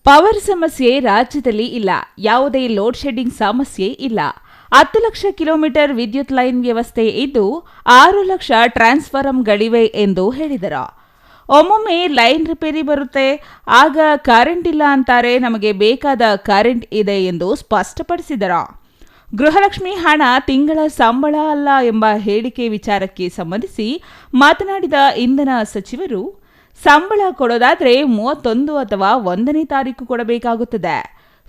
Power ಸಮಸ್ಯೆ ರಾಜ್ಯದಲ್ಲಿ ಇಲ್ಲ. ಯಾವುದೇ ಲೋಡ್ ಶೆಡ್ಡಿಂಗ್ ಸಮಸ್ಯೆ ಇಲ್ಲ. 10 ಲಕ್ಷ ಕಿಲೋಮೀಟರ್ ವಿದ್ಯುತ್ ಲೈನ್ ವ್ಯವಸ್ಥೆ ಇದ್ದು 6 ಲಕ್ಷ ಟ್ರಾನ್ಸ್ಫಾರ್ಮರ್ಗಳಿವೆ ಎಂದು ಹೇಳಿದರು. ಒಮ್ಮೊಮ್ಮೆ ಲೈನ್ ರಿಪೇರಿ ಬರುತ್ತೆ, ಆಗ ಕರೆಂಟ್ ಇಲ್ಲ ಅಂತಾರೆ. ನಮಗೆ ಬೇಕಾದ ಕರೆಂಟ್ ಇದೆ ಎಂದು ಸ್ಪಷ್ಟಪಡಿಸಿದರು. ಗೃಹಲಕ್ಷ್ಮಿ ಹಣ ತಿಂಗಳ ಸಂಬಳ ಅಲ್ಲ ಎಂಬ ಹೇಳಿಕೆ ವಿಚಾರಕ್ಕೆ ಸಂಬಂಧಿಸಿ ಮಾತನಾಡಿದ ಇಂಧನ ಸಚಿವರು, ಸಂಬಳ ಕೊಡೋದಾದ್ರೆ 31 ಅಥವಾ 1ನೇ ತಾರೀಕು ಕೊಡಬೇಕಾಗುತ್ತದೆ.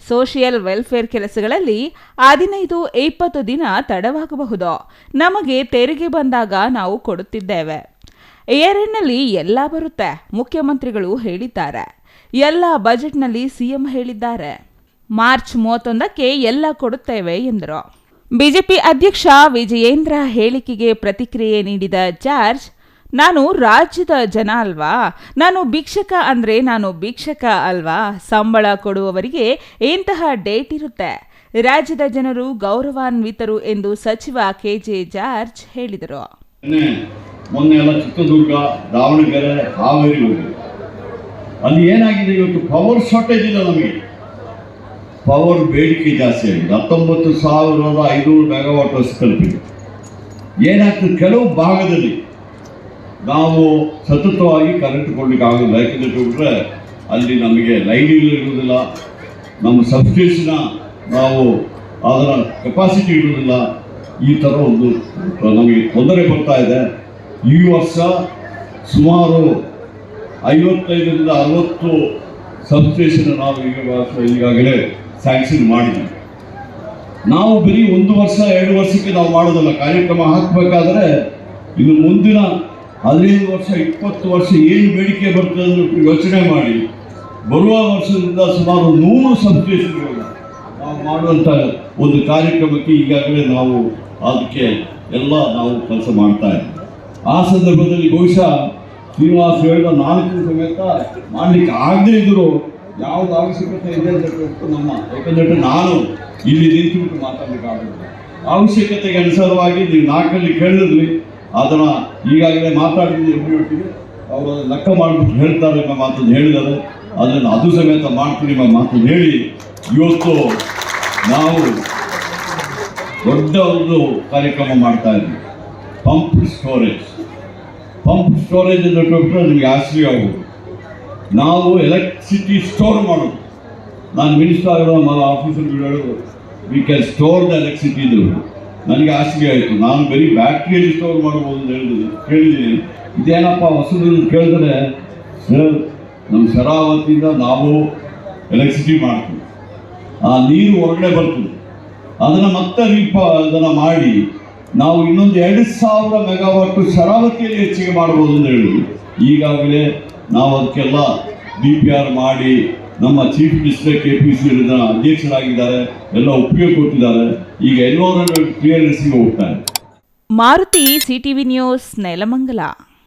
ಸೋಷಿಯಲ್ ವೆಲ್ಫೇರ್ ಕೆಲಸಗಳಲ್ಲಿ 15-20 ದಿನ ತಡವಾಗಬಹುದು. ನಮಗೆ ತೆರಿಗೆ ಬಂದಾಗ ನಾವು ಕೊಡುತ್ತಿದ್ದೇವೆ. ಏರ್ನಲ್ಲಿ ಎಲ್ಲ ಬರುತ್ತೆ, ಮುಖ್ಯಮಂತ್ರಿಗಳು ಹೇಳಿದ್ದಾರೆ. ಎಲ್ಲ ಬಜೆಟ್ನಲ್ಲಿ ಸಿಎಂ ಹೇಳಿದ್ದಾರೆ. ಮಾರ್ಚ್ 31ಕ್ಕೆ ಎಲ್ಲ ಕೊಡುತ್ತೇವೆ ಎಂದರು. ಬಿಜೆಪಿ ಅಧ್ಯಕ್ಷ ವಿಜಯೇಂದ್ರ ಹೇಳಿಕೆಗೆ ಪ್ರತಿಕ್ರಿಯೆ ನೀಡಿದ ಜಾರ್ಜ್, ನಾನು ರಾಜ್ಯದ ಜನ ಅಲ್ವಾ, ನಾನು ಭಿಕ್ಷಕ ಅಂದ್ರೆ ನಾನು ಭಿಕ್ಷಕ ಅಲ್ವಾ, ಸಂಬಳ ಕೊಡುವವರಿಗೆ ಇಂತಹ ಡೇಟ್ ಇರುತ್ತೆ. ರಾಜ್ಯದ ಜನರು ಗೌರವಾನ್ವಿತರು ಎಂದು ಸಚಿವ ಕೆಜೆ ಜಾರ್ಜ್ ಹೇಳಿದರು. ಮೊನ್ನೆ ಎಲ್ಲ ಚಿತ್ರದುರ್ಗ, ದಾವಣಗೆರೆ, ಹಾವೇರಿ ಹೋಗಿ ಅಲ್ಲಿ ಏನಾಗಿದೆ, ಇವತ್ತು ಪವರ್ ಶಾರ್ಟೇಜ್ ಇಲ್ಲ. ನಮಗೆ ಪವರ್ ಬೇಡಿಕೆ ಜಾಸ್ತಿ ಆಗಿದೆ. 19,500 ಮೆಗಾವಾಟ್ ಅಷ್ಟು ತಲುಪಿದೆ. ಏನಾಗ್ತದೆ, ಕೆಲವು ಭಾಗದಲ್ಲಿ ನಾವು ಸತತವಾಗಿ ಕರೆಂಟ್ ಕೊಡ್ಲಿಕ್ಕೆ ಆಗೋದಿಲ್ಲ. ಯಾಕೆಂದರೆ ಅಲ್ಲಿ ನಮಗೆ ಲೈನ್ಗಳು ಇರುವುದಿಲ್ಲ, ನಮ್ಮ ಸಬ್ಸ್ಟೇಷನ್ ನಾವು ಅದರ ಕೆಪಾಸಿಟಿ ಇರುವುದಿಲ್ಲ. ಈ ಥರ ಒಂದು ನಮಗೆ ತೊಂದರೆ ಬರ್ತಾ ಇದೆ. ಈ ವರ್ಷ ಸುಮಾರು 55-60 ಸಬ್ಸ್ಟೇಷನ್ ನಾವು ಈಗಾಗಲೇ ಸ್ಯಾಂಕ್ಷನ್ ಮಾಡಿದ್ವಿ. ನಾವು ಬರೀ 1 ವರ್ಷ 2 ವರ್ಷಕ್ಕೆ ನಾವು ಮಾಡೋದಲ್ಲ. ಕಾರ್ಯಕ್ರಮ ಹಾಕಬೇಕಾದ್ರೆ ಇನ್ನು ಮುಂದಿನ 15 ವರ್ಷ 20 ವರ್ಷ ಏನು ಬೇಡಿಕೆ ಬರ್ತದೆ ಅಂತ ಯೋಚನೆ ಮಾಡಿ ಬರುವ ವರ್ಷದಿಂದ ಸುಮಾರು 100 ಸಬ್ಸ್ಟೇಷನ್ಗಳು ನಾವು ಮಾಡುವಂಥ ಒಂದು ಕಾರ್ಯಕ್ರಮಕ್ಕೆ ಈಗಾಗಲೇ ನಾವು ಅದಕ್ಕೆ ಎಲ್ಲ ನಾವು ಕೆಲಸ ಮಾಡ್ತಾ ಇದ್ದೀವಿ. ಆ ಸಂದರ್ಭದಲ್ಲಿ ಬಹುಶಃ ಶ್ರೀನಿವಾಸ್ ಹೇಳಿದ 4 ಸಮೇತ ಮಾಡಲಿಕ್ಕೆ ಆಗದೇ ಇದ್ರು ಯಾವ್ದು ಅವಶ್ಯಕತೆ ಇದೆ ಅಂತ ನಮ್ಮ, ಯಾಕಂದರೆ ನಾನು ಇಲ್ಲಿ ನಿಂತುಬಿಟ್ಟು ಮಾತಾಡಲಿಕ್ಕೆ ಆಗೋದಿಲ್ಲ. ಅವಶ್ಯಕತೆಗೆ ಅನುಸಾರವಾಗಿ ನೀವು 4ರಲ್ಲಿ ಕೇಳಿದ್ರಿ, ಅದನ್ನು ಈಗಾಗಲೇ ಮಾತಾಡಿದ್ದು ಒಟ್ಟಿಗೆ ಅವರು ಲೆಕ್ಕ ಮಾಡಿಬಿಟ್ಟು ಹೇಳ್ತಾರೆ ಎಂಬ ಮಾತನ್ನು ಹೇಳಿದ್ದಾರೆ. ಅದನ್ನು ಅದು ಸಮೇತ ಮಾಡ್ತೀನಿ ಎಂಬ ಮಾತನ್ನು ಹೇಳಿ ಇವತ್ತು ನಾವು ದೊಡ್ಡ ಒಂದು ಕಾರ್ಯಕ್ರಮ ಮಾಡ್ತಾ ಇದ್ವಿ. ಪಂಪ್ ಸ್ಟೋರೇಜ್ ಅಂತ ಬಿಟ್ಟರೆ ನಿಮಗೆ ಆಶ್ಚರ್ಯ ಆಗೋದು. ನಾವು ಎಲೆಕ್ಟ್ರಿಸಿಟಿ ಸ್ಟೋರ್ ಮಾಡೋದು. ನಾನು ಮಿನಿಸ್ಟರ್ ಆಗಿರೋ ಆಫೀಸರ್ಗಳು ಹೇಳೋದು, we can store the electricity ಇದ್ರು. ನನಗೆ ಆಶ್ಚರ್ಯ ಆಯಿತು. ನಾನು ಬರೀ ಬ್ಯಾಟ್ರಿಯಲ್ಲಿ ಸ್ಟೋರ್ ಮಾಡ್ಬೋದು ಅಂತ ಕೇಳಿದ್ದೀನಿ. ಇದೇನಪ್ಪ ಹೊಸದನ್ನು ಕೇಳಿದ್ರೆ, ಸರ್ ನಮ್ಮ ಶರಾವತಿಯಿಂದ ನಾವು ಎಲೆಕ್ಟ್ರಿಸಿಟಿ ಮಾಡ್ತೀವಿ, ಆ ನೀರು ಹೊರಗಡೆ ಬರ್ತದೆ, ಅದನ್ನು ಮತ್ತೆ ಅದನ್ನು ಮಾಡಿ ನಾವು ಇನ್ನೊಂದು 2,000 ಮೆಗಾವಾಟ್ ಶರಾವತಿಯಲ್ಲಿ ಹೆಚ್ಚಿಗೆ ಮಾಡ್ಬೋದು ಅಂತ ಹೇಳಿದ್ವಿ. ಈಗಾಗಲೇ ನಾವು ಅದಕ್ಕೆಲ್ಲ DPR ಮಾಡಿ ನಮ್ಮ ಚೀಫ್ ಮಿನಿಸ್ಟರ್ KPC ಅಧ್ಯಕ್ಷರಾಗಿದ್ದಾರೆ, ಎಲ್ಲ ಒಪ್ಪಿಗೆ ಕೊಟ್ಟಿದ್ದಾರೆ. ಈಗ ಎನ್ವೈರನ್ಮೆಂಟ್ ಕ್ಲಿಯರೆನ್ಸ್ಗೆ ಹೋಗ್ತಾರೆ. Maruti, CTV news, Nelamangala.